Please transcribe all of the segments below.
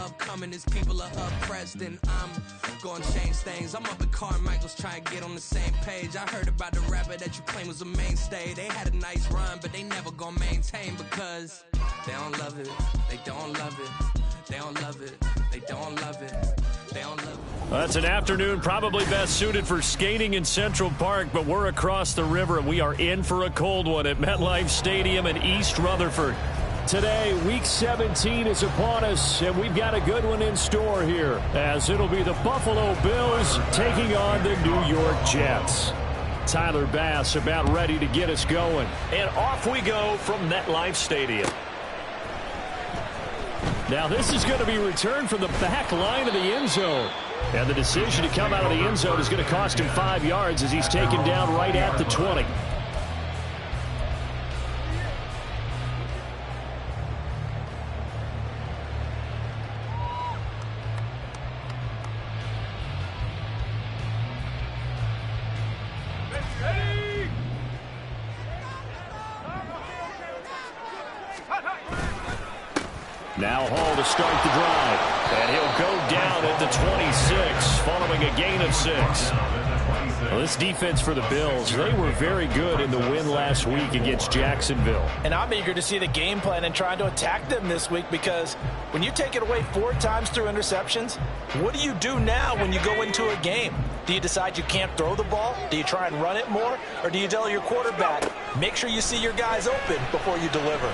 upcoming, his people are oppressed, and I'm gonna change things. I'm up at Carmichael's trying to get on the same page. I heard about the rapper that you claim was a mainstay. They had a nice run, but they never gonna maintain because they don't love it, they don't love it, they don't love it, they don't love it, they don't love it. Well, that's an afternoon probably best suited for skating in Central Park, but we're across the river and we are in for a cold one at MetLife Stadium in East Rutherford. Today, Week 17 is upon us, and we've got a good one in store here, as it'll be the Buffalo Bills taking on the New York Jets. Tyler Bass about ready to get us going. And off we go from MetLife Stadium. Now this is going to be returned from the back line of the end zone. And the decision to come out of the end zone is going to cost him 5 yards as he's taken down right at the 20. Now Hall to start the drive. And he'll go down at the 26 following a gain of 6. Well, this defense for the Bills, they were very good in the win last week against Jacksonville. And I'm eager to see the game plan and trying to attack them this week, because when you take it away 4 times through interceptions, what do you do now when you go into a game? Do you decide you can't throw the ball? Do you try and run it more? Or do you tell your quarterback, make sure you see your guys open before you deliver?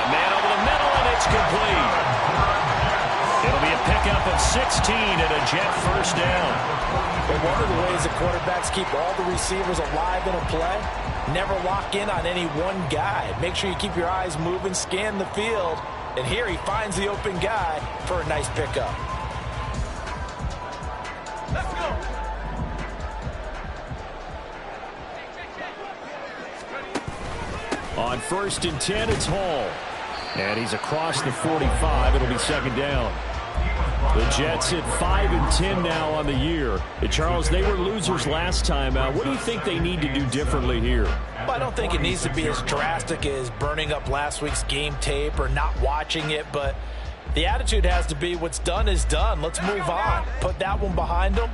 Man over the middle, and it's complete. It'll be a pickup of 16 and a Jet first down. But one of the ways the quarterbacks keep all the receivers alive in a play, never lock in on any one guy. Make sure you keep your eyes moving, scan the field, and here he finds the open guy for a nice pickup. Let's go. On 1st and 10, it's Hall. And he's across the 45. It'll be second down. The Jets at 5 and 10 now on the year. Charles, they were losers last time out. What do you think they need to do differently here? Well, I don't think it needs to be as drastic as burning up last week's game tape or not watching it, but the attitude has to be what's done is done. Let's move on. Put that one behind them,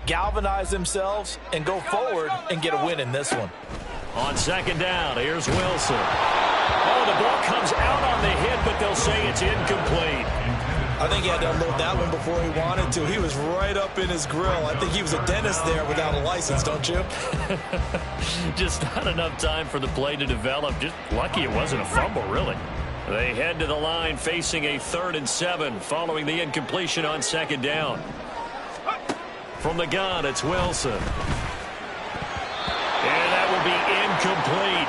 galvanize themselves, and go forward and get a win in this one. On second down, here's Wilson. Oh, the ball comes out on the hit, but they'll say it's incomplete. I think he had to unload that one before he wanted to. He was right up in his grill. I think he was a dentist there without a license, don't you? Just not enough time for the play to develop. Just lucky it wasn't a fumble, really. They head to the line facing a 3rd and 7 following the incompletion on second down. From the gun, it's Wilson. And that will be incomplete.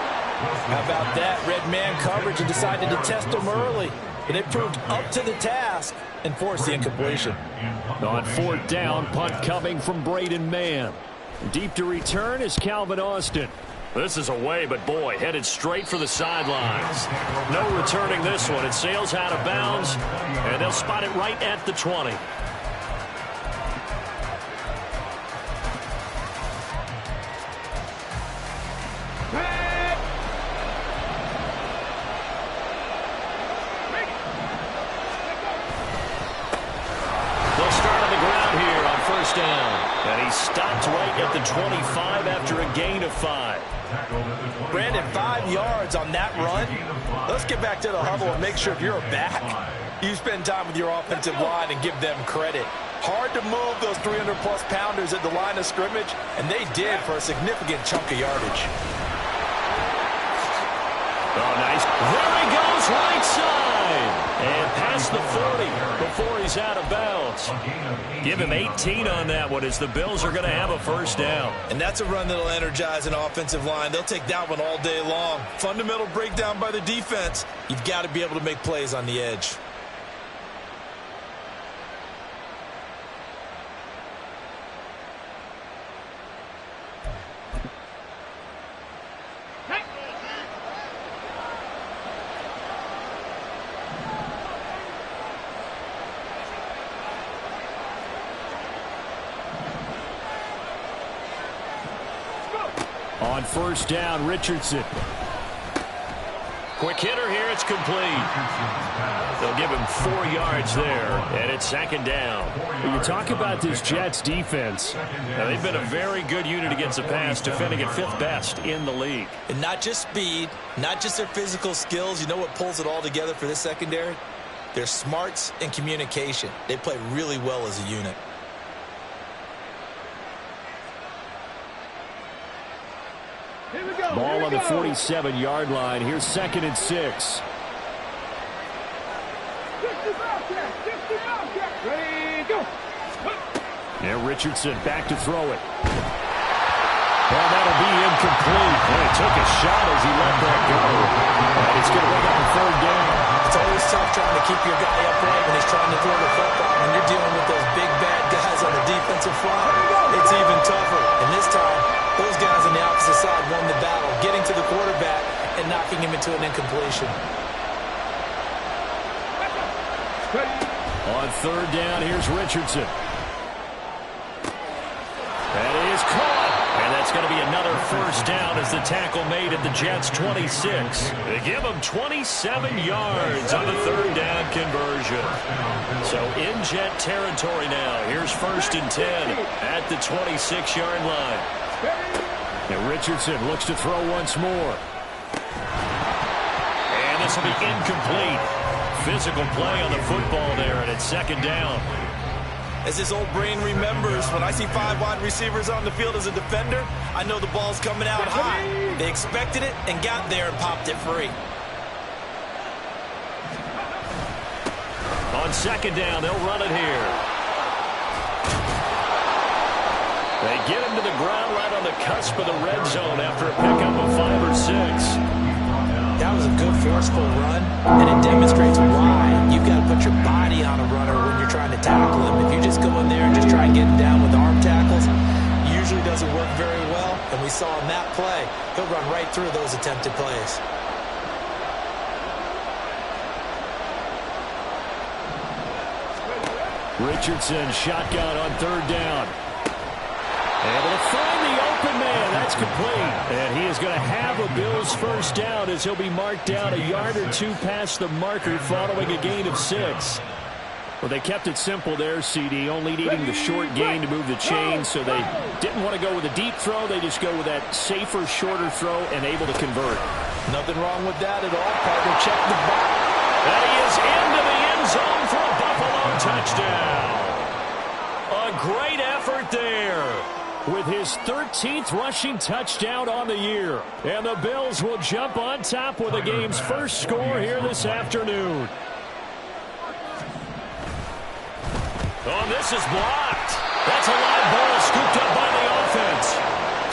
How about that? Red man coverage and decided to test him early. But it proved up to the task and forced the incompletion. On 4th down, punt coming from Braden Mann. Deep to return is Calvin Austin. This is away, but boy, headed straight for the sidelines. No returning this one. It sails out of bounds, and they'll spot it right at the 20. And he stopped right at the 25 after a gain of 5. Brandon, 5 yards on that run. Let's get back to the huddle and make sure if you're a back, you spend time with your offensive line and give them credit. Hard to move those 300-plus pounders at the line of scrimmage, and they did for a significant chunk of yardage. Oh, nice. There he goes, right side. And past the 40 before he's out of bounds. Give him 18 on that one as the Bills are going to have a first down. And that's a run that'll energize an offensive line. They'll take that one all day long. Fundamental breakdown by the defense. You've got to be able to make plays on the edge. On 1st down, Richardson. Quick hitter here. It's complete. They'll give him 4 yards there, and it's second down. When you talk about this Jets defense, now, they've been a very good unit against the pass, defending at 5th best in the league. And not just speed, not just their physical skills. You know what pulls it all together for this secondary? Their smarts and communication. They play really well as a unit. Ball on the 47-yard line. Here's 2nd and 6. Now Richardson back to throw it. Well, that'll be incomplete. And he took a shot as he let that go. And it's going to bring up a 3rd down. It's always tough trying to keep your guy upright when he's trying to throw the football. When you're dealing with those big, bad guys on the defensive front, it's even tougher. And this time, those guys on the opposite side won the battle, getting to the quarterback and knocking him into an incompletion. On 3rd down, here's Richardson. That is caught. And that's going to be another 1st down as the tackle made at the Jets' 26. They give him 27 yards on the 3rd down conversion. So in Jet territory now. Here's 1st and 10 at the 26-yard line. And Richardson looks to throw once more. And this will be incomplete. Physical play on the football there, and it's 2nd down. As his old brain remembers, when I see 5 wide receivers on the field as a defender, I know the ball's coming out high. They expected it and got there and popped it free. On 2nd down, they'll run it here. They get him to the ground right on the cusp of the red zone after a pickup of 5 or 6. That was a good, forceful run, and it demonstrates why you've got to put your body on a runner when you're trying to tackle him. If you just go in there and just try and get him down with arm tackles, usually doesn't work very well, and we saw in that play, he'll run right through those attempted plays. Richardson shotgun on 3rd down. Able to find the open man. That's complete. And he is going to have a Bills 1st down as he'll be marked down a yard or 2 past the marker following a gain of 6. Well, they kept it simple there, CD, only needing the short gain to move the chain, so they didn't want to go with a deep throw. They just go with that safer, shorter throw and able to convert. Nothing wrong with that at all. Partner, check the box. And he is into the end zone for a Buffalo touchdown. A great effort there, with his 13th rushing touchdown on the year. And the Bills will jump on top with the game's first score here this afternoon. Oh, this is blocked. That's a live ball scooped up by the offense.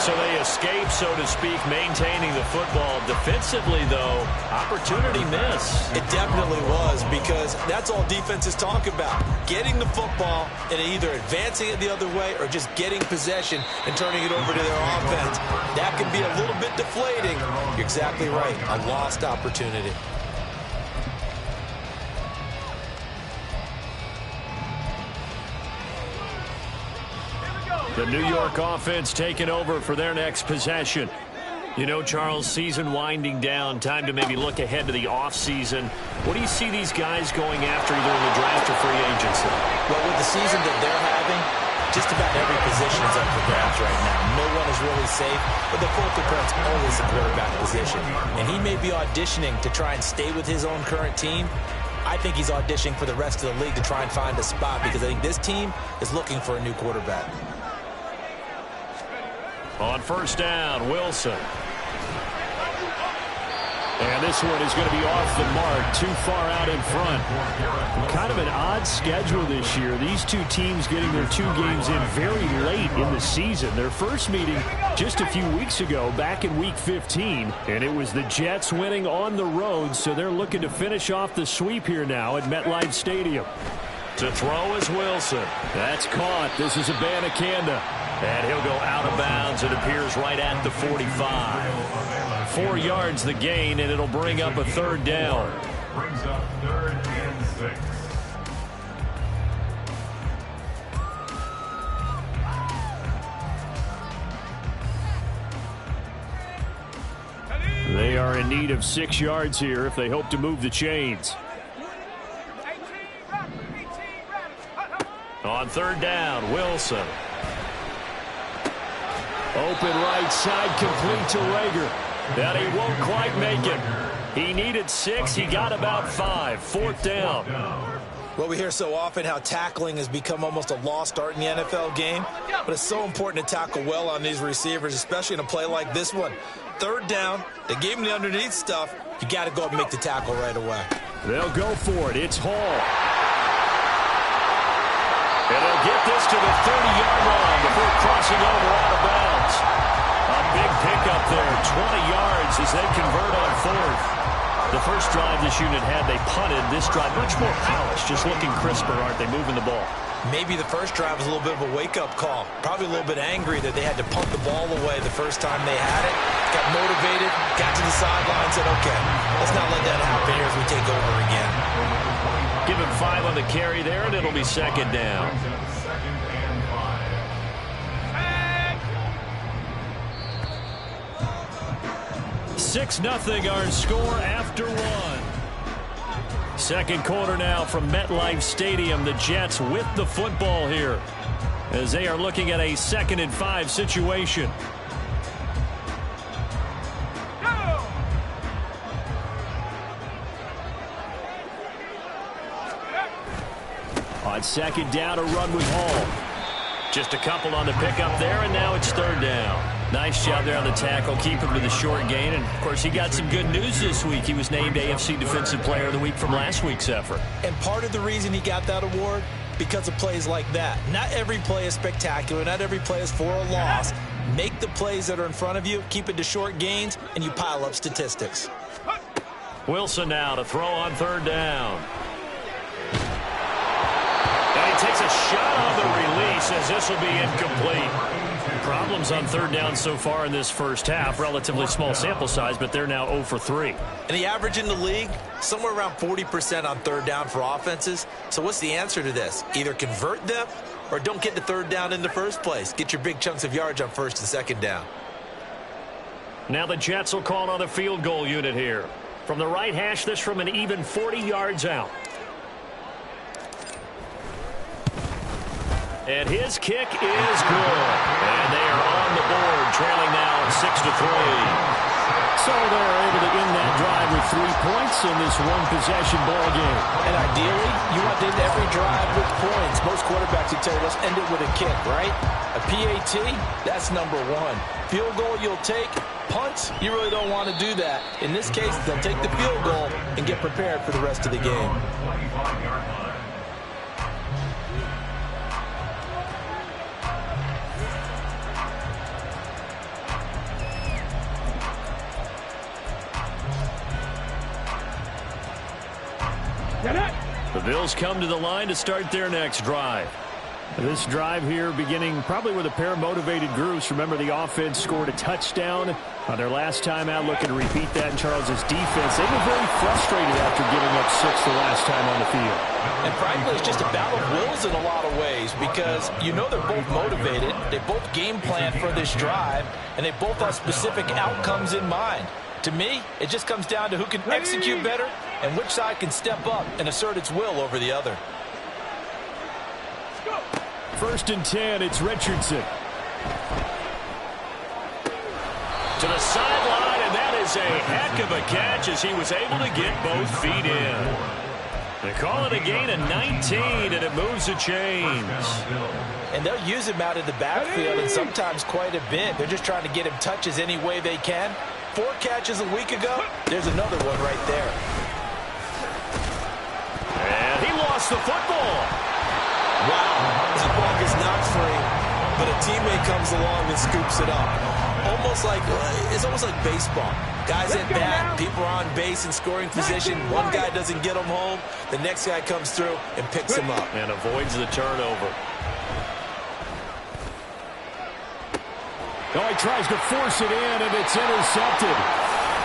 So they escape, so to speak, maintaining the football. Defensively, though, opportunity miss. It definitely was, because that's all defenses talk about. Getting the football and either advancing it the other way or just getting possession and turning it over to their offense. That can be a little bit deflating. You're exactly right. A lost opportunity. The New York offense taking over for their next possession. You know, Charles, season winding down, time to maybe look ahead to the offseason. What do you see these guys going after either in the draft or free agency? Well, with the season that they're having, just about every position is up for grabs right now. No one is really safe, but the focal point's always the quarterback position. And he may be auditioning to try and stay with his own current team. I think he's auditioning for the rest of the league to try and find a spot, because I think this team is looking for a new quarterback. On 1st down, Wilson. And this one is going to be off the mark, too far out in front. Kind of an odd schedule this year. These two teams getting their 2 games in very late in the season. Their first meeting just a few weeks ago, back in Week 15. And it was the Jets winning on the road, so they're looking to finish off the sweep here now at MetLife Stadium. To throw is Wilson. That's caught. This is Abanikanda. And he'll go out of bounds. It appears right at the 45. 4 yards the gain, and it'll bring up a 3rd down. Brings up 3rd and 6. They are in need of 6 yards here if they hope to move the chains. On third down, Wilson. Open right side, complete to Rager. That he won't quite make it. He needed 6. He got about 5. Fourth down. Well, we hear so often how tackling has become almost a lost art in the NFL game, but it's so important to tackle well on these receivers, especially in a play like this one. Third down, they gave him the underneath stuff. You got to go and make the tackle right away. They'll go for it. It's Hall. And they'll get this to the 30-yard line before crossing over out of bounds. A big pickup there, 20 yards as they convert on fourth. The first drive this unit had, they punted. This drive, much more polished, just looking crisper, aren't they, moving the ball? Maybe the first drive was a little bit of a wake-up call. Probably a little bit angry that they had to punt the ball away the first time they had it. Got motivated, got to the sideline, said, okay, let's not let that happen here as we take over again. Give him 5 on the carry there, and it'll be second down. 6-0 our score after 1. Second quarter now from MetLife Stadium. The Jets with the football here as they are looking at a 2nd and 5 situation. On second down, a run with Hall. Just a couple on the pickup there, and now it's third down. Nice job there on the tackle, keep him to the short gain. And, of course, he got some good news this week. He was named AFC Defensive Player of the Week from last week's effort. And part of the reason he got that award, because of plays like that. Not every play is spectacular. Not every play is for a loss. Make the plays that are in front of you, keep it to short gains, and you pile up statistics. Wilson now to throw on third down. And he takes a shot on the release as this will be incomplete. Problems on third down so far in this first half. Relatively small sample size, but they're now 0 for 3. And the average in the league, somewhere around 40% on third down for offenses. So what's the answer to this? Either convert them or don't get the third down in the first place. Get your big chunks of yards on first and second down. Now the Jets will call on a field goal unit here. From the right hash, this from an even 40 yards out. And his kick is good. And they are on the board, trailing now 6-3. So they're able to end that drive with 3 points in this one-possession ball game. And ideally, you want to end every drive with points. Most quarterbacks would tell you, let's end it with a kick, right? A PAT, that's number 1. Field goal you'll take. Punts, you really don't want to do that. In this case, they'll take the field goal and get prepared for the rest of the game. The Bills come to the line to start their next drive. This drive here beginning probably with a pair of motivated groups. Remember, the offense scored a touchdown on their last time out. Looking to repeat that in Charles's defense. They were very frustrated after giving up 6 the last time on the field. And frankly, it's just a battle of wills in a lot of ways because you know they're both motivated. They both game plan for this drive, and they both have specific outcomes in mind. To me, it just comes down to who can execute better and which side can step up and assert its will over the other. 1st and 10, it's Richardson. To the sideline, and that is a heck of a catch as he was able to get both feet in. They call it a gain of 19, and it moves the chains. And they'll use him out of the backfield, and sometimes quite a bit. They're just trying to get him touches any way they can. 4 catches a week ago, there's another one right there. And he lost the football. Wow, that ball gets knocked free, but a teammate comes along and scoops it up. It's almost like baseball. Guys at bat, people are on base in scoring position. One guy doesn't get him home, the next guy comes through and picks him up. And avoids the turnover. Oh, he tries to force it in, and it's intercepted.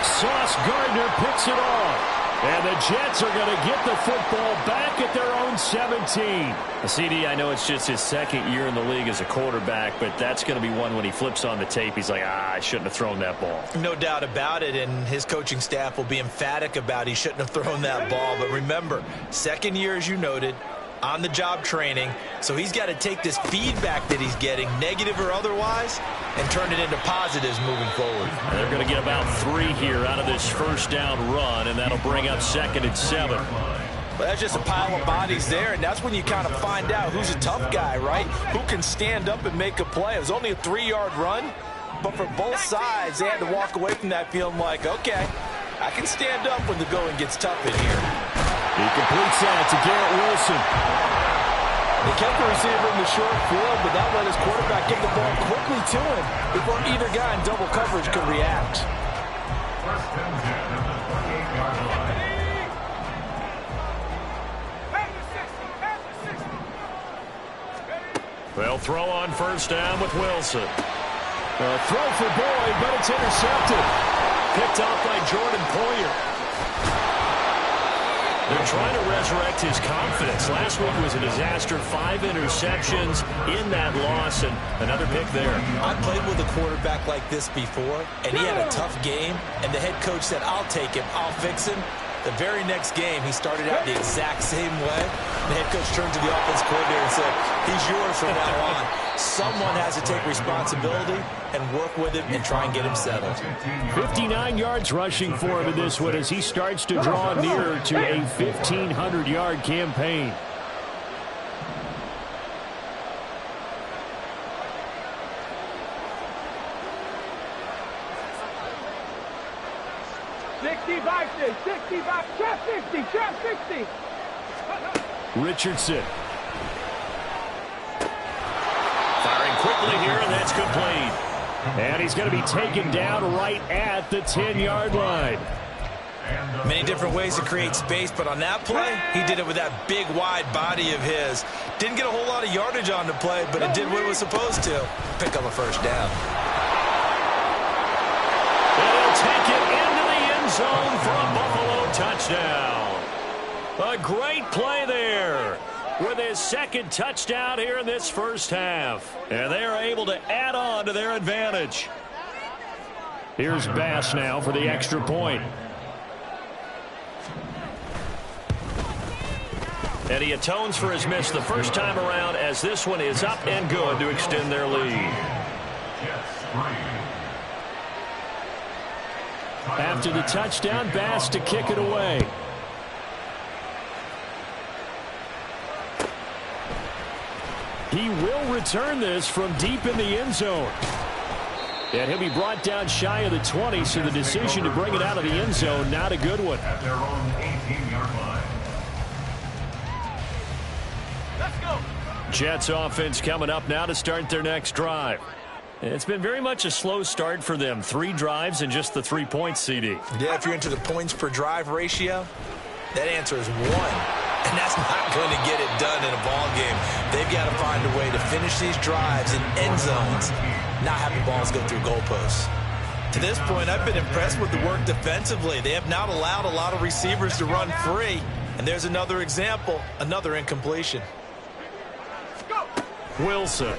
Sauce Gardner picks it off. And the Jets are going to get the football back at their own 17. CD, I know it's just his second year in the league as a quarterback, but that's going to be one when he flips on the tape. He's like, I shouldn't have thrown that ball. No doubt about it, and his coaching staff will be emphatic about he shouldn't have thrown that ball. But remember, second year, as you noted, on-the-job training, so he's got to take this feedback that he's getting, negative or otherwise, and turn it into positives moving forward. And they're going to get about 3 here out of this first down run, and that'll bring up 2nd and 7. But that's just a pile of bodies there, and that's when you kind of find out who's a tough guy, right? Who can stand up and make a play. It was only a 3-yard run, but for both sides, they had to walk away from that feeling like, okay, I can stand up when the going gets tough in here. He completes that to Garrett Wilson. They kept the receiver in the short field, but that let his quarterback get the ball quickly to him before either guy in double coverage could react. First and 10 at the 28-yard line. They'll throw on first down with Wilson. A throw for Boyd, but it's intercepted. Picked off by Jordan Poyer. They're trying to resurrect his confidence. Last week was a disaster. 5 interceptions in that loss, and another pick there. I played with a quarterback like this before, and he had a tough game, and the head coach said, I'll take him, I'll fix him. The very next game, he started out the exact same way. The head coach turned to the offense coordinator and said, he's yours from now on. Someone has to take responsibility and work with him and try and get him settled. 59 yards rushing for him in this one as he starts to draw nearer to a 1,500-yard campaign. Richardson. Firing quickly here, and that's complete. And he's going to be taken down right at the 10-yard line. Many different ways to create space, but on that play, he did it with that big, wide body of his. Didn't get a whole lot of yardage on the play, but it did what it was supposed to. Pick up a first down. They'll take it into the end zone for a Buffalo touchdown. A great play there with his 2nd touchdown here in this first half. And they are able to add on to their advantage. Here's Bass now for the extra point. And he atones for his miss the first time around as this one is up and good to extend their lead. After the touchdown, Bass to kick it away. He will return this from deep in the end zone. And he'll be brought down shy of the 20, so the decision to bring it out of the end zone, not a good one. At their own 18-yard line. Let's go. Jets offense coming up now to start their next drive. It's been very much a slow start for them. 3 drives and just the 3 points, CD. Yeah, if you're into the points per drive ratio, that answer is 1. And that's not going to get it done in a ball game. They've got to find a way to finish these drives in end zones, not have the balls go through goalposts. To this point, I've been impressed with the work defensively. They have not allowed a lot of receivers to run free. And there's another example, another incompletion. Wilson.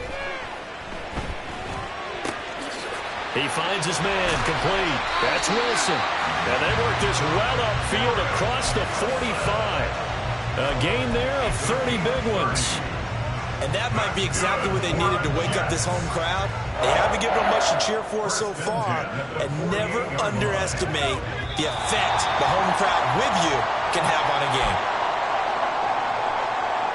He finds his man complete. That's Wilson. And they work this well upfield across the 45. A gain there of 30 big ones. And that might be exactly what they needed to wake up this home crowd. They haven't given them much to cheer for so far. And never underestimate the effect the home crowd with you can have on a game.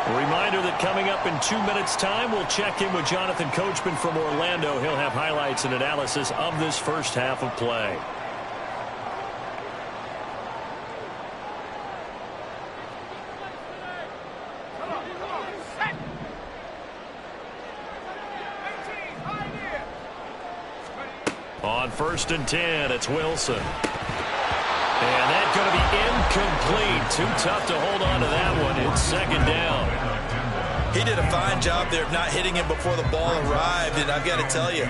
A reminder that coming up in 2 minutes' time, we'll check in with Jonathan Coachman from Orlando. He'll have highlights and analysis of this first half of play. On 1st and 10, it's Wilson. And that's going to be incomplete. Too tough to hold on to that one. It's 2nd down. He did a fine job there of not hitting him before the ball arrived. And I've got to tell you,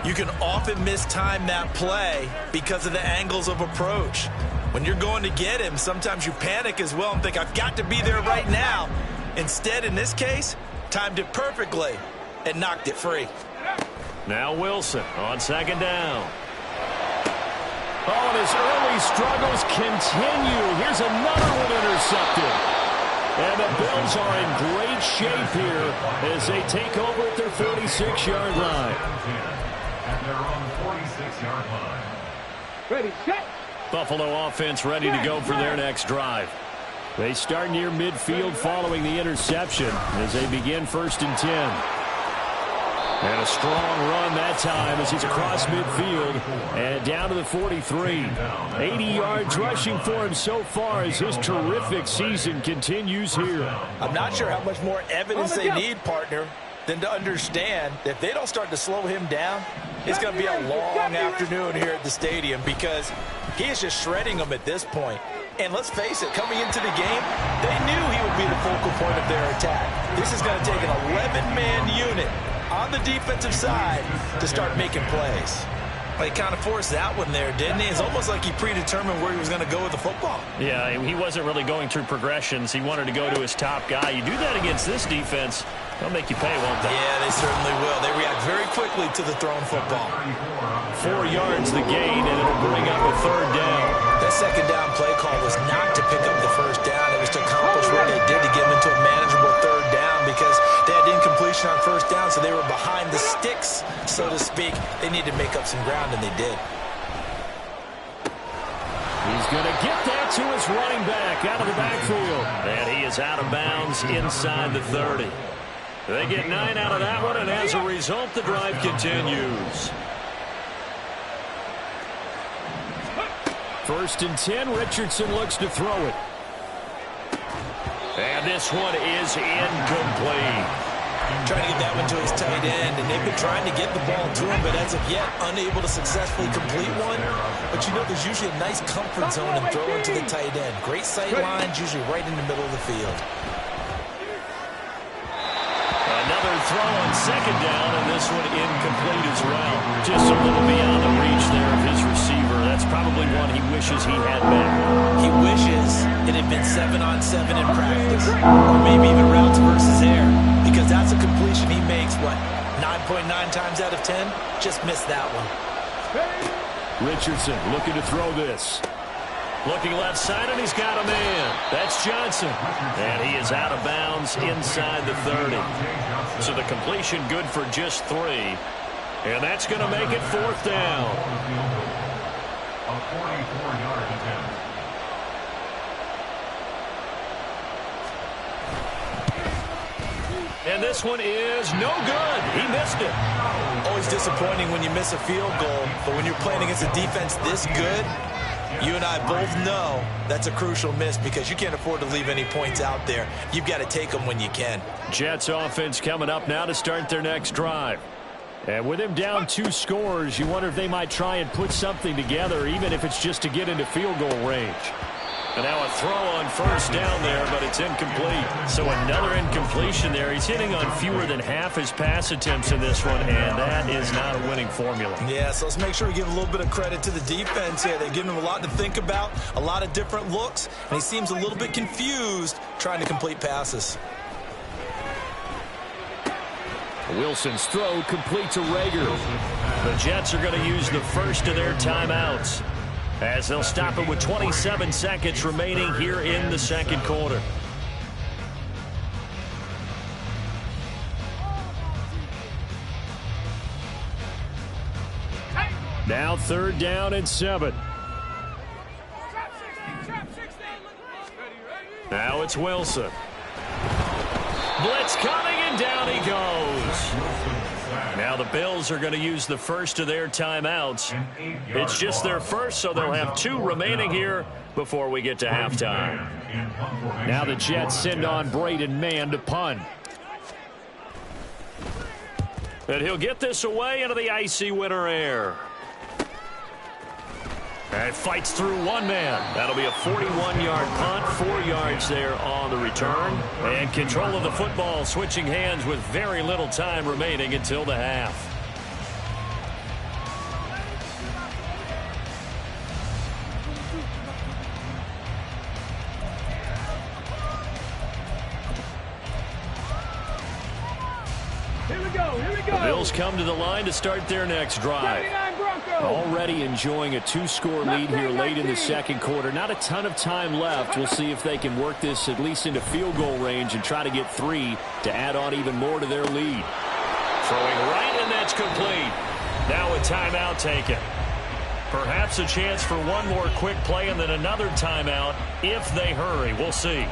you can often mistime that play because of the angles of approach. When you're going to get him, sometimes you panic as well and think, I've got to be there right now. Instead, in this case, timed it perfectly and knocked it free. Now Wilson on second down. Oh, and his early struggles continue. Here's another one intercepted. And the Bills are in great shape here as they take over at their 46-yard line. And they're on the 46-yard line. Ready, set. Buffalo offense ready to go for their next drive. They start near midfield following the interception as they begin 1st and 10. And a strong run that time as he's across midfield and down to the 43. 80 yards rushing for him so far as his terrific season continues here. I'm not sure how much more evidence they need, partner, than to understand that if they don't start to slow him down, it's going to be a long afternoon here at the stadium because he is just shredding them at this point. And let's face it, coming into the game, they knew he would be the focal point of their attack. This is going to take an 11-man unit on the defensive side to start making plays. Well, he kind of forced that one there, didn't he? It's almost like he predetermined where he was going to go with the football. Yeah, he wasn't really going through progressions. He wanted to go to his top guy. You do that against this defense, they'll make you pay, won't they? Yeah, they certainly will. They react very quickly to the thrown football. 4 yards the gain, and it'll bring up a 3rd down. That second down play call was not to pick up the 1st down. It was to accomplish what they did to get them into a manageable 3rd down because they had incompletion on 1st down, so they were behind the sticks, so to speak. They needed to make up some ground, and they did. He's going to get that to his running back out of the backfield. And he is out of bounds inside the 30. They get 9 out of that one, and as a result, the drive continues. 1st and 10, Richardson looks to throw it. And this one is incomplete. Trying to get that one to his tight end, and they've been trying to get the ball to him, but as of yet, unable to successfully complete one. But you know there's usually a nice comfort zone in throwing to the tight end. Great sight lines, usually right in the middle of the field. Another throw on 2nd down, and this one incomplete as well. Just a little beyond the reach there of his receiver. That's probably one he wishes he had back. He wishes it had been 7-on-7 in practice, or maybe even routes versus air, because that's a completion he makes, what, 9.9 times out of 10? Just missed that one. Richardson looking to throw this. Looking left side, and he's got a man. That's Johnson. And he is out of bounds inside the 30. So the completion good for just 3. And that's going to make it 4th down. A 44-yard attempt. And this one is no good. He missed it. Always disappointing when you miss a field goal, but when you're playing against a defense this good, you and I both know that's a crucial miss because you can't afford to leave any points out there. You've got to take them when you can. Jets offense coming up now to start their next drive. And with him down 2 scores, you wonder if they might try and put something together, even if it's just to get into field goal range. And now a throw on 1st down there, but it's incomplete. So another incompletion there. He's hitting on fewer than half his pass attempts in this one, and that is not a winning formula. Yeah, so let's make sure we give a little bit of credit to the defense here. They're giving him a lot to think about, a lot of different looks, and he seems a little bit confused trying to complete passes. Wilson's throw complete to Rager. The Jets are going to use the first of their timeouts as they'll stop it with 27 seconds remaining here in the 2nd quarter. Now 3rd down and 7. Now it's Wilson. Blitz coming, and down he goes. Now the Bills are going to use the first of their timeouts. It's just their first, so they'll have 2 remaining here before we get to halftime. Now the Jets send on Braden Mann to punt. And he'll get this away into the icy winter air. And fights through 1 man. That'll be a 41-yard punt, 4 yards there on the return. And control of the football switching hands with very little time remaining until the half. The Bills come to the line to start their next drive. Already enjoying a 2-score lead here late in the second quarter. Not a ton of time left. We'll see if they can work this at least into field goal range and try to get 3 to add on even more to their lead. Throwing right, and that's complete. Now a timeout taken. Perhaps a chance for one more quick play and then another timeout if they hurry. We'll see.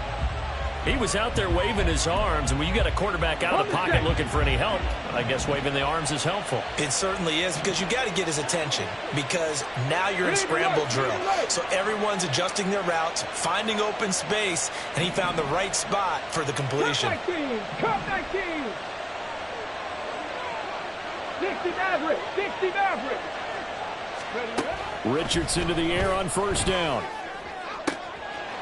He was out there waving his arms, and when you got a quarterback out of the pocket looking for any help, I guess waving the arms is helpful. It certainly is, because you got to get his attention, because now you're in scramble drill. So everyone's adjusting their routes, finding open space, and he found the right spot for the completion. Cut 19! 60 Maverick! Richardson to the air on first down.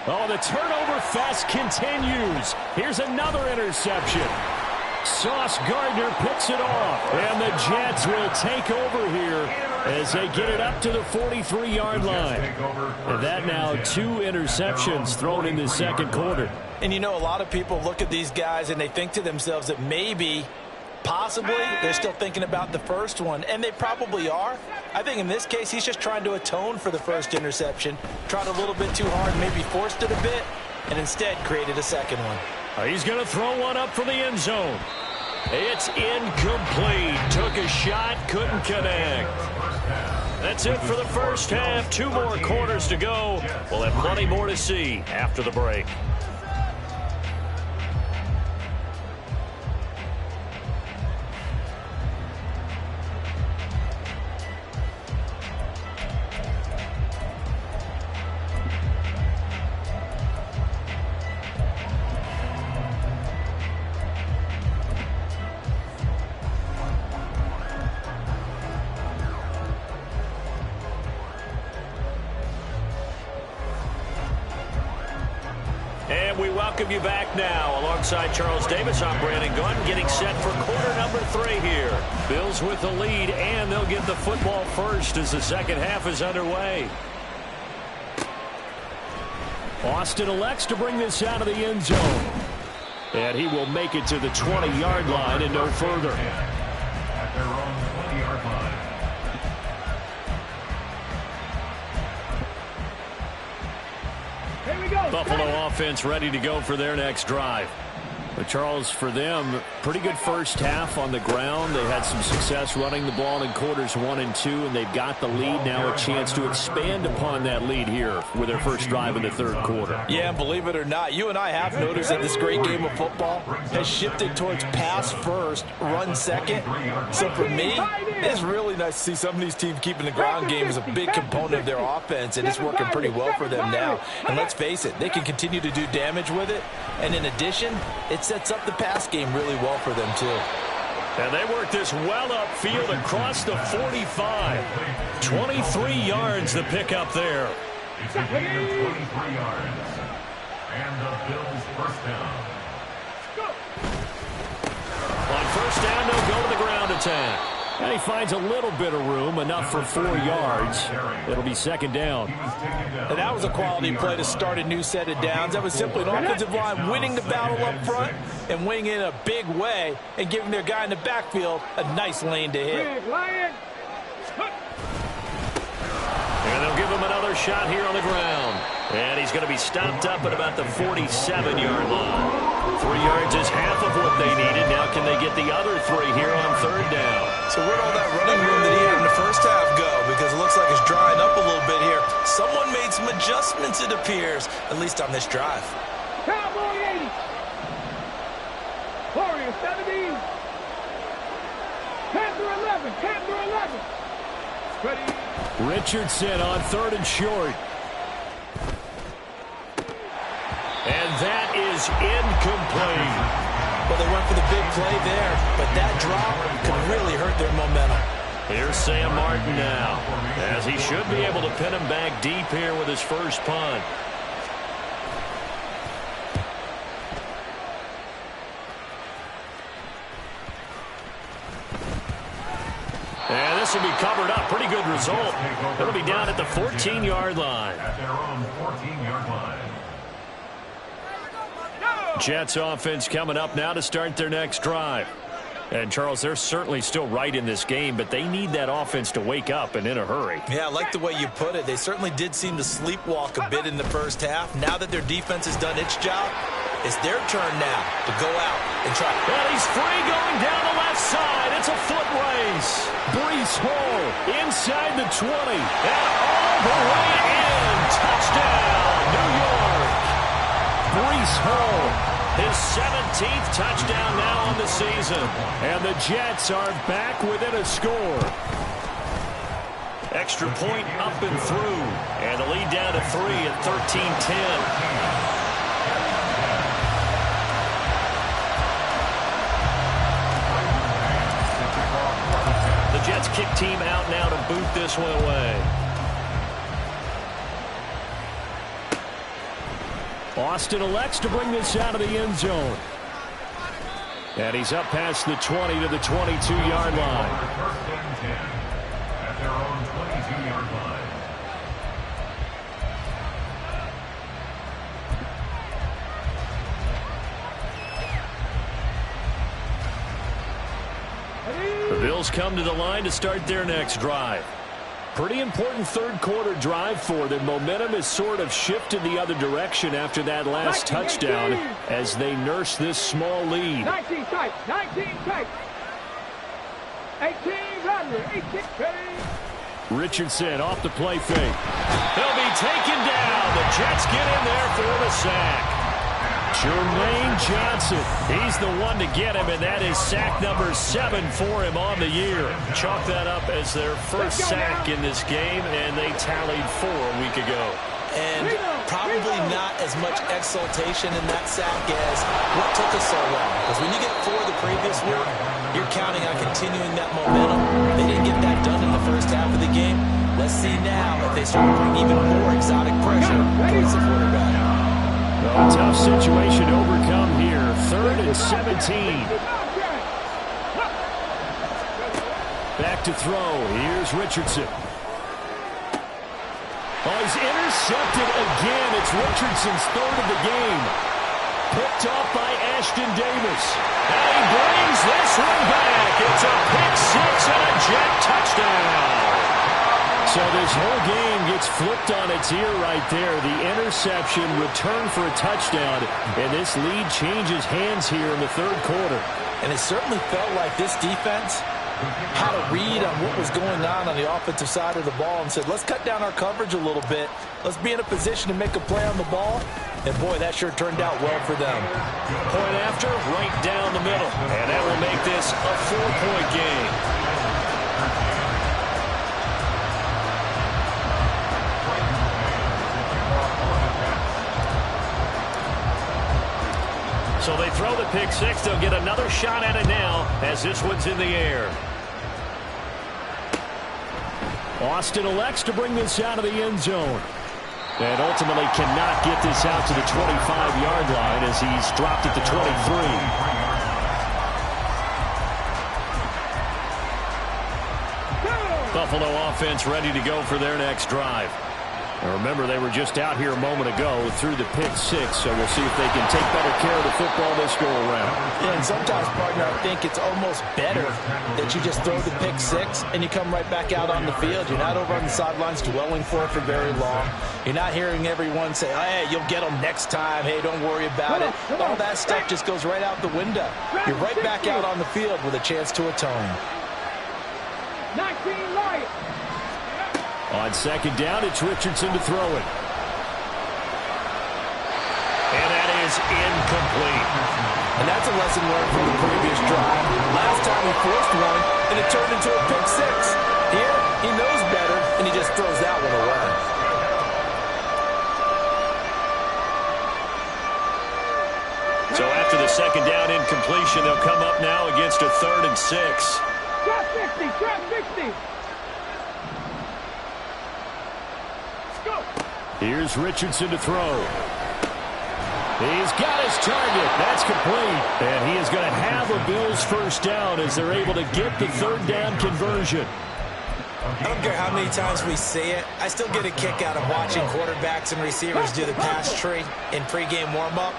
Oh, the turnover fest continues. Here's another interception. Sauce Gardner picks it off. And the Jets will take over here as they get it up to the 43-yard line. And that now 2 interceptions thrown in the second quarter. And you know, a lot of people look at these guys and they think to themselves that maybe, possibly, they're still thinking about the first one, and they probably are. I think in this case, he's just trying to atone for the first interception, tried a little bit too hard, maybe forced it a bit, and instead created a second one. He's going to throw one up from the end zone. It's incomplete. Took a shot, couldn't connect. That's it for the first half. 2 more quarters to go. We'll have plenty more to see after the break. We welcome you back now. Alongside Charles Davis, I'm Brandon Gunn, getting set for quarter number 3 here. Bills with the lead, and they'll get the football first as the second half is underway. Austin elects to bring this out of the end zone. And he will make it to the 20-yard line and no further. At their own 20-yard line. Buffalo offense ready to go for their next drive. But Charles, for them, pretty good first half on the ground. They had some success running the ball in quarters 1 and 2, and they've got the lead. Now a chance to expand upon that lead here with their first drive in the third quarter. Yeah, and believe it or not, you and I have noticed that this great game of football has shifted towards pass first, run second. So for me, it's really nice to see some of these teams keeping the ground game as a big component of their offense, and it's working pretty well for them now. And let's face it, they can continue to do damage with it. And in addition, it sets up the pass game really well for them, too. And they work this well upfield across the 45. 23 yards the pickup there. It's a gain of 23 yards. And the Bills first down. On first down, they'll go to the ground attack. And he finds a little bit of room, enough for 4 yards. It'll be second down. And that was a quality play to start a new set of downs. That was simply an offensive line winning the battle up front and winning in a big way and giving their guy in the backfield a nice lane to hit. And they'll give him another shot here on the ground. And he's going to be stopped up at about the 47-yard line. 3 yards is half of what they needed. Now can they get the other 3 here on third down? So where'd all that running room that he had in the first half go? Because it looks like it's drying up a little bit here. Someone made some adjustments, it appears, at least on this drive. Cowboy 80. Warrior 70. Panther 11. Panther 11. Ready. Richardson on third and short. And that is incomplete. Well, they went for the big play there, but that drop could really hurt their momentum. Here's Sam Martin now, as he should be able to pin him back deep here with his first punt. And this will be covered up. Pretty good result. It'll be down at the 14-yard line. At their own 14-yard line. Jets offense coming up now to start their next drive. And, Charles, they're certainly still right in this game, but they need that offense to wake up and in a hurry. Yeah, I like the way you put it. They certainly did seem to sleepwalk a bit in the first half. Now that their defense has done its job, it's their turn now to go out and try. And he's free going down the left side. It's a foot race. Brees Hall inside the 20. And all the way in. Touchdown, New York. Brees Hall. His 17th touchdown now on the season. And the Jets are back within a score. Extra point up and through. And the lead down to 3 at 13-10. The Jets kick team out now to boot this one away. Austin elects to bring this out of the end zone. And he's up past the 20 to the 22-yard line. First and 10 at their own 22-yard line. The Bills come to the line to start their next drive. Pretty important third-quarter drive for them. Momentum has sort of shifted the other direction after that last touchdown as they nurse this small lead. 19 tight, 19 tight. 18 under, 18 ready. Richardson off the play fake. He'll be taken down. The Jets get in there for the sack. Jermaine Johnson, he's the one to get him, and that is sack number 7 for him on the year. Chalk that up as their first sack in this game, and they tallied 4 a week ago. And probably not as much exultation in that sack as what took us so long. Because when you get 4 the previous week, you're counting on continuing that momentum. They didn't get that done in the first half of the game. Let's see now if they start to bring even more exotic pressure towards the quarterback. A tough situation to overcome here. 3rd and 17. Back to throw. Here's Richardson. Oh, he's intercepted again. It's Richardson's 3rd of the game. Picked off by Ashton Davis. And he brings this one back. It's a pick 6 and a Jet touchdown. So this whole game gets flipped on its ear right there. The interception, return for a touchdown, and this lead changes hands here in the 3rd quarter. And it certainly felt like this defense had a read on what was going on the offensive side of the ball and said, let's cut down our coverage a little bit. Let's be in a position to make a play on the ball. And, boy, that sure turned out well for them. Point after, right down the middle. And that will make this a 4-point game. So they throw the pick 6. They'll get another shot at it now as this one's in the air. Austin elects to bring this out of the end zone. And ultimately cannot get this out to the 25-yard line as he's dropped at the 23. Buffalo offense ready to go for their next drive. Now remember, they were just out here a moment ago through the pick 6, so we'll see if they can take better care of the football this go-around. Yeah, and sometimes, partner, I think it's almost better that you just throw the pick 6 and you come right back out on the field. You're not over on the sidelines dwelling for it for very long. You're not hearing everyone say, hey, you'll get them next time. Hey, don't worry about it. All that stuff just goes right out the window. You're right back out on the field with a chance to atone. 19 Lions. On 2nd down, it's Richardson to throw it. And that is incomplete. And that's a lesson learned from the previous drive. Last time he forced one, and it turned into a pick 6. Here, he knows better, and he just throws that one away. So after the 2nd down incompletion, they'll come up now against a 3rd and 6. Drop 60, drop 60. Here's Richardson to throw. He's got his target. That's complete. And he is going to have a Bills first down as they're able to get the 3rd down conversion. I don't care how many times we say it. I still get a kick out of watching quarterbacks and receivers do the pass tree in pregame warm-up.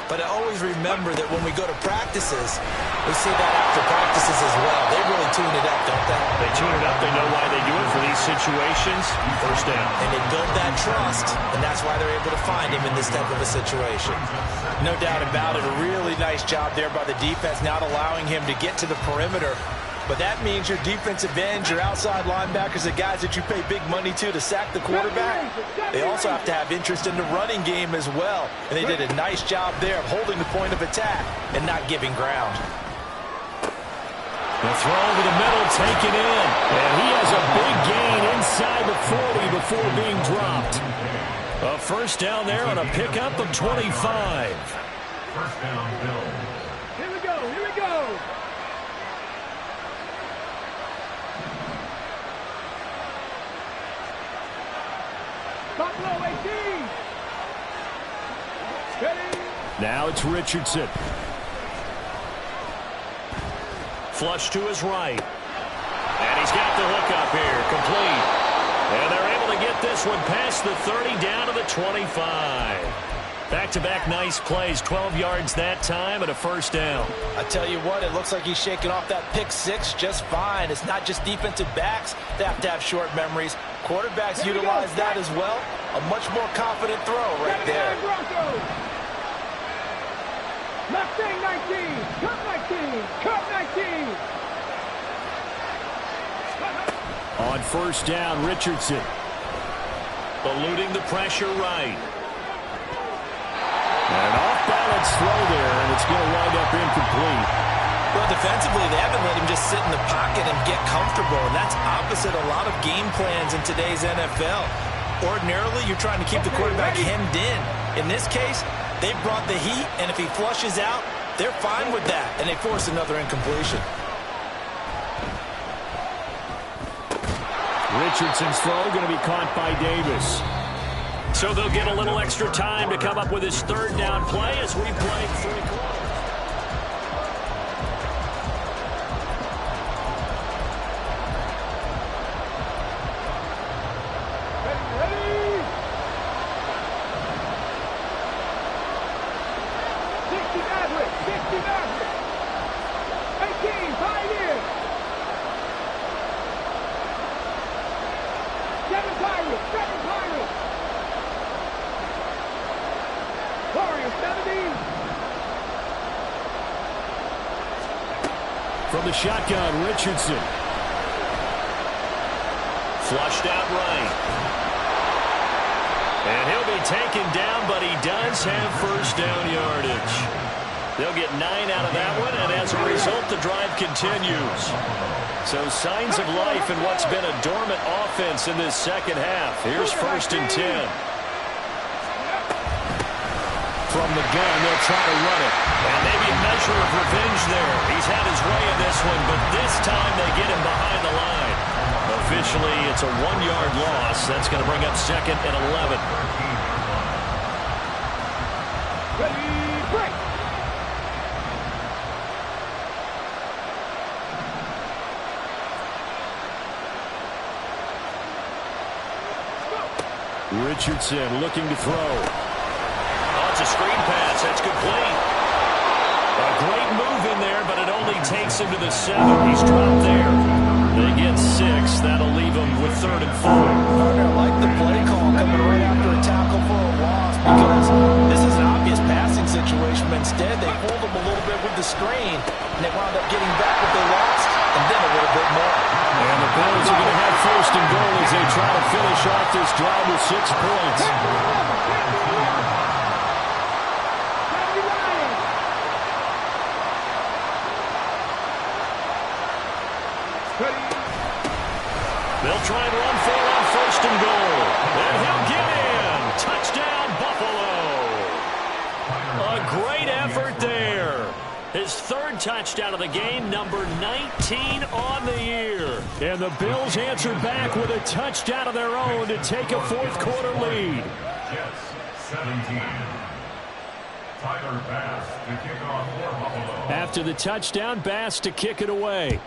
But I always remember that when we go to practices, we see that after practices as well. They really tune it up, don't they? They tune it up. They know why they do it for these situations. First down. And they build that trust, and that's why they're able to find him in this type of a situation. No doubt about it. A really nice job there by the defense, not allowing him to get to the perimeter. But that means your defensive ends, your outside linebackers, the guys that you pay big money to sack the quarterback, they also have to have interest in the running game as well. And they did a nice job there of holding the point of attack and not giving ground. The throw over the middle, taken in. And he has a big gain inside the 40 before being dropped. A first down there on a pickup of 25. First down, Bill. Here we go, here we go. Buffalo 18. Ready? Now it's Richardson. Flush to his right. And he's got the hook up here. Complete. And they're able to get this one past the 30 down to the 25. Back-to-back nice plays. 12 yards that time and a first down. I tell you what, it looks like he's shaking off that pick six just fine. It's not just defensive backs that have to have short memories. Quarterbacks utilize that as well. A much more confident throw right there. Mustang 19, cut 19, cut 19. On first down, Richardson. Eluding the pressure right. And off-balance throw there, and it's going to wind up incomplete. Well, defensively, they haven't let him just sit in the pocket and get comfortable, and that's opposite a lot of game plans in today's NFL. Ordinarily, you're trying to keep the quarterback hemmed in. In this case, they brought the heat, and if he flushes out, they're fine with that, and they force another incompletion. Richardson's throw going to be caught by Davis. So they'll get a little extra time to come up with his third down play as we play 3 quarters. From the shotgun, Richardson. Flushed out right. And he'll be taken down, but he does have first down yardage. They'll get 9 out of that one, and as a result, the drive continues. So signs of life in what's been a dormant offense in this second half. Here's first and 10. From the gun, they'll try to run it. And maybe a measure of revenge there. He's had his way in this one, but this time they get him behind the line. Officially, it's a 1-yard loss. That's going to bring up second and 11. Ready, break. Richardson looking to throw. It's a screen pass. That's complete. A great move in there, but it only takes him to the 7. He's dropped there. They get 6. That'll leave him with 3rd and 4. I like the play call coming right after a tackle for a loss because this is an obvious passing situation, but instead they pulled him a little bit with the screen, and they wound up getting back what they lost, and then a little bit more. And the Bills are going to have first and goal as they try to finish off this drive with 6 points. They'll try and run for it on first and goal. And he'll get in. Touchdown, Buffalo. A great effort there. His 3rd touchdown of the game, number 19 on the year. And the Bills answer back with a touchdown of their own to take a 4th quarter lead. Jets, 17. Tyler Bass to kick off for Buffalo. After the touchdown, Bass to kick it away.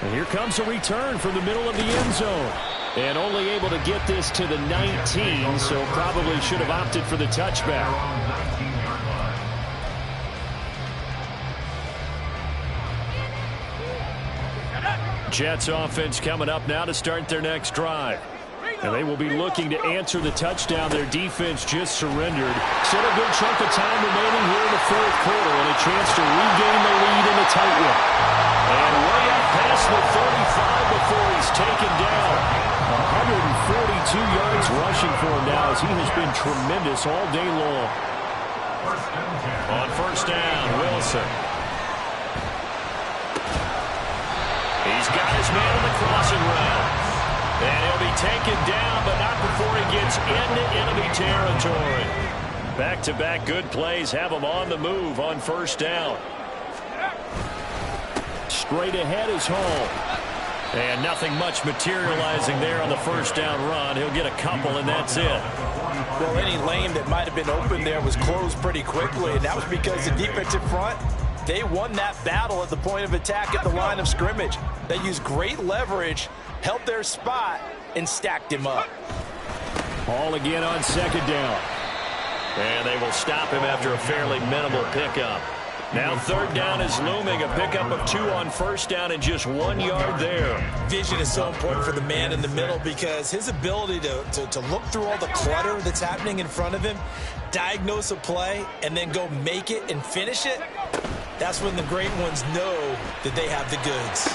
And here comes a return from the middle of the end zone. And only able to get this to the 19, so probably should have opted for the touchback. Jets offense coming up now to start their next drive. And they will be looking to answer the touchdown their defense just surrendered. Still a good chunk of time remaining here in the fourth quarter and a chance to regain the lead in a tight one. And way up past the 35 before he's taken down. 142 yards rushing for him now as he has been tremendous all day long. On first down, Wilson. He's got his man in the crossing route. And he'll be taken down, but not before he gets into enemy territory. Back-to-back good plays have him on the move on first down. Straight ahead is Hall. And nothing much materializing there on the first down run. He'll get a couple, and that's it. Well, any lane that might have been open there was closed pretty quickly, and that was because the defensive front, they won that battle at the point of attack at the line of scrimmage. They used great leverage, held their spot, and stacked him up. Hall again on second down. And they will stop him after a fairly minimal pickup. Now third down is looming. A pickup of 2 on first down and just 1 yard there. Vision is so important for the man in the middle because his ability to look through all the clutter that's happening in front of him, diagnose a play, and then go make it and finish it, that's when the great ones know that they have the goods.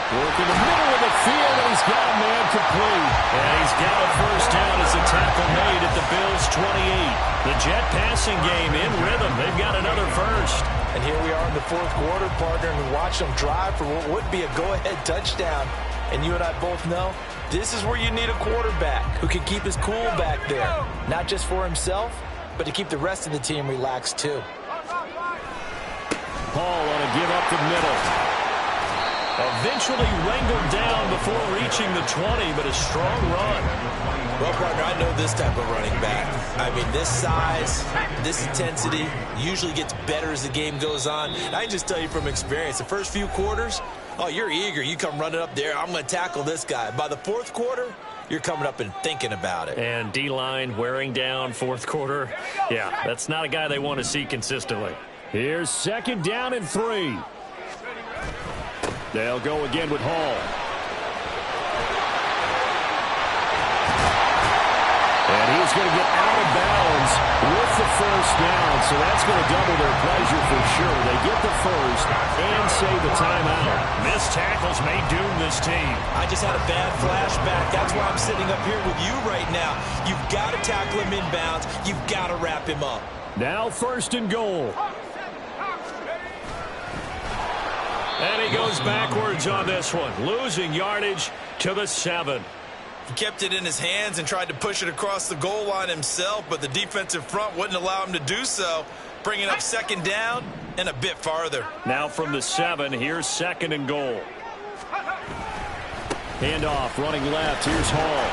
Work in the middle of the field, and he's got a man complete. And he's got a first down as the tackle made at the Bills' 28. The Jet passing game in rhythm. They've got another first. And here we are in the fourth quarter, partner, and we watch them drive for what would be a go-ahead touchdown. And you and I both know this is where you need a quarterback who can keep his cool back there. Not just for himself, but to keep the rest of the team relaxed too. Hall on a give up the middle. Eventually wrangled down before reaching the 20, but a strong run. Well, partner, I know this type of running back. I mean, this size, this intensity usually gets better as the game goes on. And I can just tell you from experience, the first few quarters, oh, you're eager. You come running up there, I'm going to tackle this guy. By the fourth quarter, you're coming up and thinking about it. And D-line wearing down fourth quarter. Yeah, that's not a guy they want to see consistently. Here's second down and 3. They'll go again with Hall. And he's going to get out of bounds with the first down, so that's going to double their pleasure for sure. They get the first and save the timeout. Missed tackles may doom this team. I just had a bad flashback. That's why I'm sitting up here with you right now. You've got to tackle him inbounds. You've got to wrap him up. Now first and goal. And he goes backwards on this one, losing yardage to the 7. He kept it in his hands and tried to push it across the goal line himself, but the defensive front wouldn't allow him to do so, bringing up second down and a bit farther. Now from the 7, here's second and goal. Handoff, running left, here's Hall.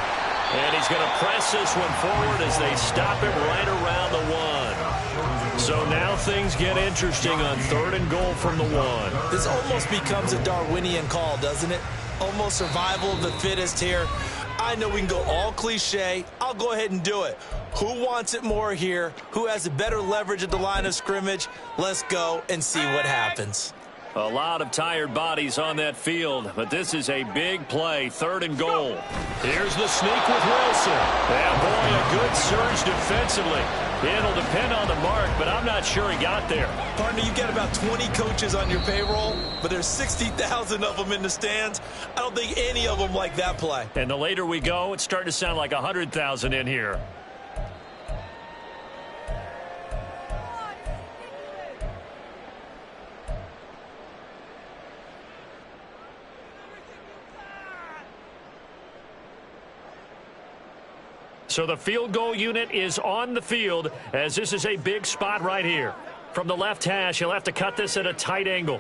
And he's going to press this one forward as they stop him right around the 1. So now things get interesting on third and goal from the 1. This almost becomes a Darwinian call, doesn't it? Almost survival of the fittest here. I know we can go all cliche. I'll go ahead and do it. Who wants it more here? Who has the better leverage at the line of scrimmage? Let's go and see what happens. A lot of tired bodies on that field, but this is a big play, third and goal. Here's the sneak with Wilson. Yeah, boy, a good surge defensively. It'll depend on the mark, but I'm not sure he got there. Partner, you've got about 20 coaches on your payroll, but there's 60,000 of them in the stands. I don't think any of them like that play. And the later we go, it's starting to sound like 100,000 in here. So the field goal unit is on the field as this is a big spot right here. From the left hash, he'll have to cut this at a tight angle.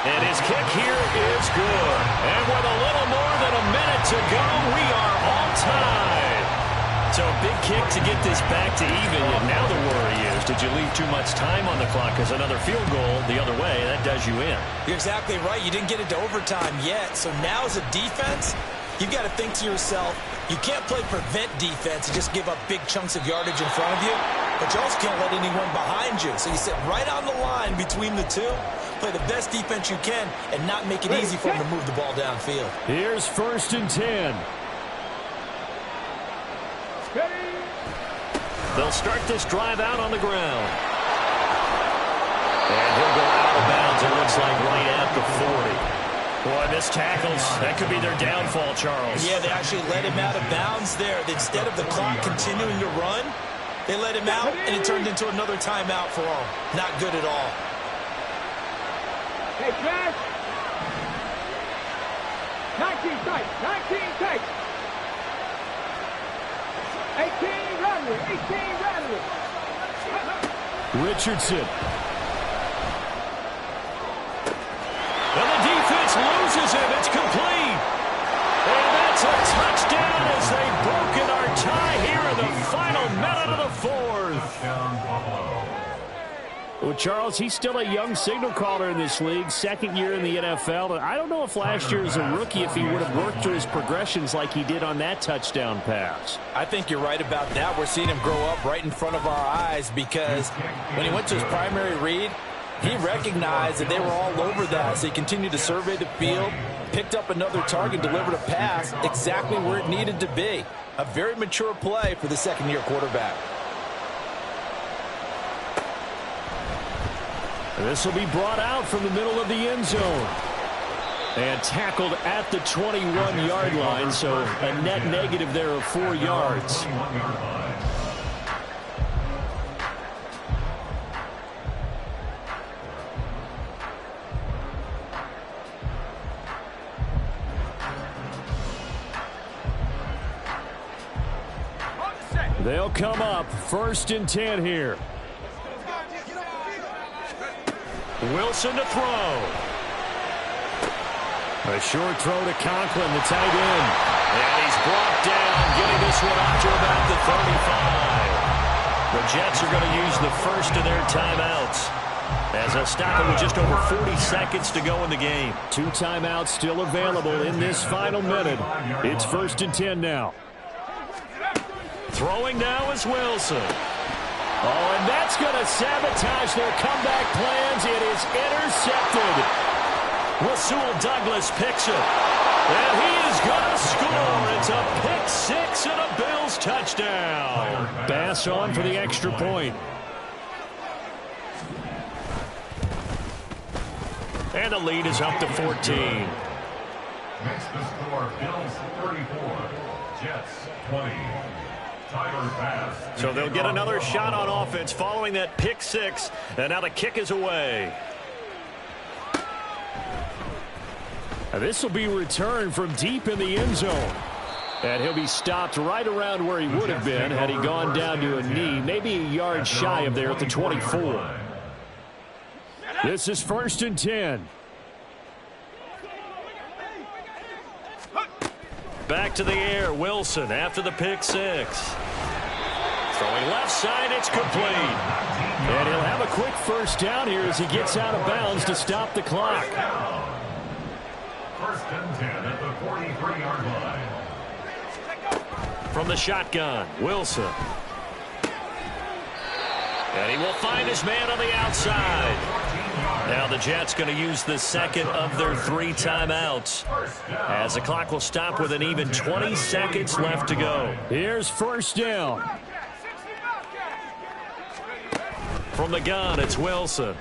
And his kick here is good. And with a little more than a minute to go, we are on time. So a big kick to get this back to even. And now the worry is, did you leave too much time on the clock? Because another field goal the other way, that does you in. You're exactly right. You didn't get into overtime yet. So now as a defense, you've got to think to yourself, you can't play prevent defense and just give up big chunks of yardage in front of you, but you also can't let anyone behind you. So you sit right on the line between the two, play the best defense you can, and not make it easy for them to move the ball downfield. Here's 1st and 10. They'll start this drive out on the ground. And he'll go out of bounds, it looks like, right at the 40. Boy, missed tackles. That could be their downfall, Charles. Yeah, they actually let him out of bounds there. Instead of the clock continuing to run, they let him out, and it turned into another timeout for him. Not good at all. Hey, Flash. 19 takes. 19 takes. 18 running. 18 running. Richardson. And the defense loses him. It's complete. And that's a touchdown as they've broken our tie here in the final minute of the 4th. Well, Charles, he's still a young signal caller in this league, 2nd year in the NFL. I don't know if last year as a rookie, if he would have worked through his progressions like he did on that touchdown pass. I think you're right about that. We're seeing him grow up right in front of our eyes because when he went to his primary read, he recognized that they were all over that. So he continued to survey the field, picked up another target, delivered a pass exactly where it needed to be. A very mature play for the 2nd-year quarterback. This will be brought out from the middle of the end zone. And tackled at the 21-yard line, so a net negative there of 4 yards. They'll come up 1st and 10 here. Wilson to throw. A short throw to Conklin, the tight end. And he's brought down, getting this one up to about the 35. The Jets are going to use the first of their timeouts as they'll stop it with just over 40 seconds to go in the game. 2 timeouts still available in this final minute. It's 1st and 10 now. Throwing now is Wilson. Oh, and that's going to sabotage their comeback plans. It is intercepted. Rasul Douglas picks it. And he is going to score. It's a pick 6 and a Bills touchdown. Bass on for the extra point. And the lead is up to 14. Makes the score Bills 34, Jets 20. So they'll get another shot on offense following that pick 6. And now the kick is away. This will be returned from deep in the end zone. And he'll be stopped right around where he would have been had he gone down to a knee, maybe a yard shy of there at the 24. This is 1st and 10. Back to the air, Wilson after the pick 6. Throwing left side, it's complete. And he'll have a quick first down here as he gets out of bounds to stop the clock. 1st and 10 at the 43-yard line. From the shotgun, Wilson. And he will find his man on the outside. Now the Jets going to use the second of their 3 timeouts as the clock will stop with an even 20 seconds left to go. Here's 1st down. From the gun, it's Wilson.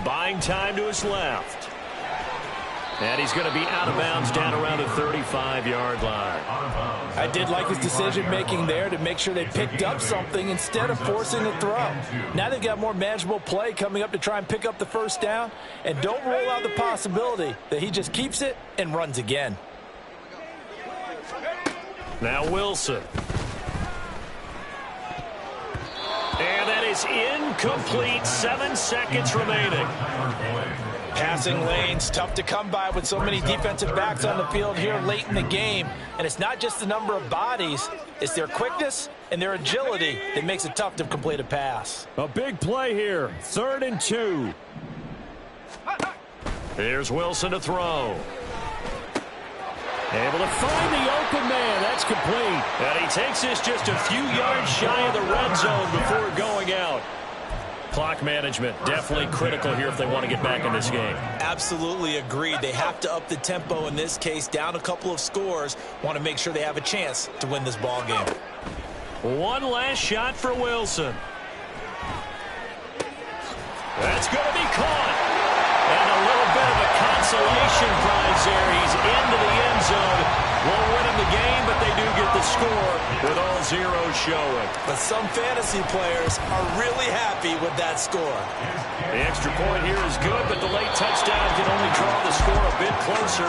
Buying time to his left. And he's going to be out of bounds down around the 35-yard line. I did like his decision-making there to make sure they picked up something instead of forcing the throw. Now they've got more manageable play coming up to try and pick up the first down. And don't rule out the possibility that he just keeps it and runs again. Now Wilson. And that is incomplete. 7 seconds remaining. Passing lanes, tough to come by with so many defensive backs on the field here late in the game. And it's not just the number of bodies, it's their quickness and their agility that makes it tough to complete a pass. A big play here, 3rd and 2. Here's Wilson to throw. Able to find the open man. That's complete. And he takes this just a few yards shy of the red zone before going out. Clock management definitely critical here if they want to get back in this game. Absolutely agreed. They have to up the tempo in this case, down a couple of scores. Want to make sure they have a chance to win this ball game. One last shot for Wilson. That's going to be caught. And a little bit of a consolation prize there. He's into the end zone. Won't win him the game, but they do get the score with all zeros showing. But some fantasy players are really happy with that score. The extra point here is good, but the late touchdown can only draw the score a bit closer.